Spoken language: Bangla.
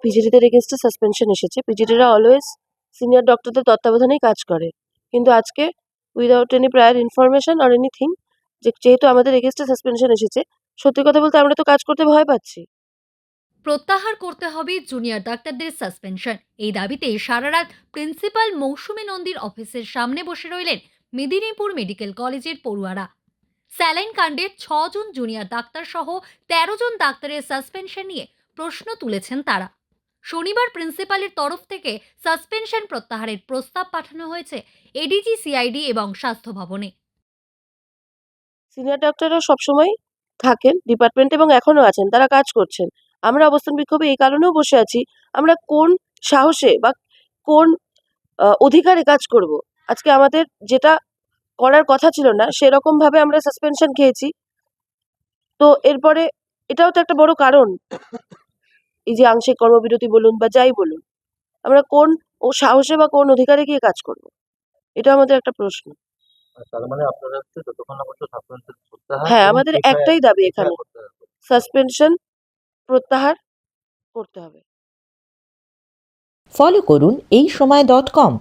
পিজিটিদের এগেনস্টে সাসপেনশন এসেছে। পিজিটিরা অলওয়েজ সিনিয়র ডক্টরদের তত্ত্বাবধানেই কাজ করে, কিন্তু আজকে without any prior information or anything, যেহেতু আমাদের এগেনস্টে সাসপেনশন এসেছে, সত্যি কথা বলতে আমরা তো কাজ করতে ভয় পাচ্ছি। প্রত্যাহার করতে হবে জুনিয়র ডাক্তারদের সাসপেনশন। এই দাবিতে সারা রাত প্রিন্সিপাল মৌসুমী নন্দীর অফিসের সামনে বসে রইলেন মেদিনীপুর মেডিকেল কলেজের পড়ুয়ারা। স্যালাইন কাণ্ডে 6 জন জুনিয়র ডাক্তার সহ 13 জন ডাক্তারের সাসপেনশন নিয়ে প্রশ্ন তুলেছেন তারা। শনিবার প্রিন্সিপালের তরফ থেকে সাসপেনশন প্রত্যাহারের প্রস্তাব পাঠানো হয়েছে এডিজি, সিআইডি এবং স্বাস্থ্য ভবনে। সিনিয়র ডক্টররা সবসময় থাকেন ডিপার্টমেন্টে এবং এখনো আছেন, তারা কাজ করছেন। আমরা অবস্থান বিক্ষোভে এই কারণেও বসে আছি, আমরা কোন সাহসে বা কোন অধিকারে কাজ করব? আজকে আমাদের যেটা করার কথা ছিল না সেরকম ভাবে আমরা সাসপেনশন খেয়েছি। তো এরপরে এটাও তো একটা বড় কারণ, এই যে আংশিক কর্মবিরতি বলুন বা যাই বলুন, আমরা কোন সাহসে বা কোন অধিকারে গিয়ে কাজ করব? এটা আমাদের একটা প্রশ্ন। তার মানে আপনারা হচ্ছে যতক্ষণ না পর্যন্ত সাসপেনশন প্রত্যাহার হ্যাঁ, এবং আমাদের এফআইআর একটাই দাবি এখানে, প্রত্যাহার করতে হবে। সাসপেনশন প্রত্যাহার করতে হবে। ফলো করুন এই সময়.com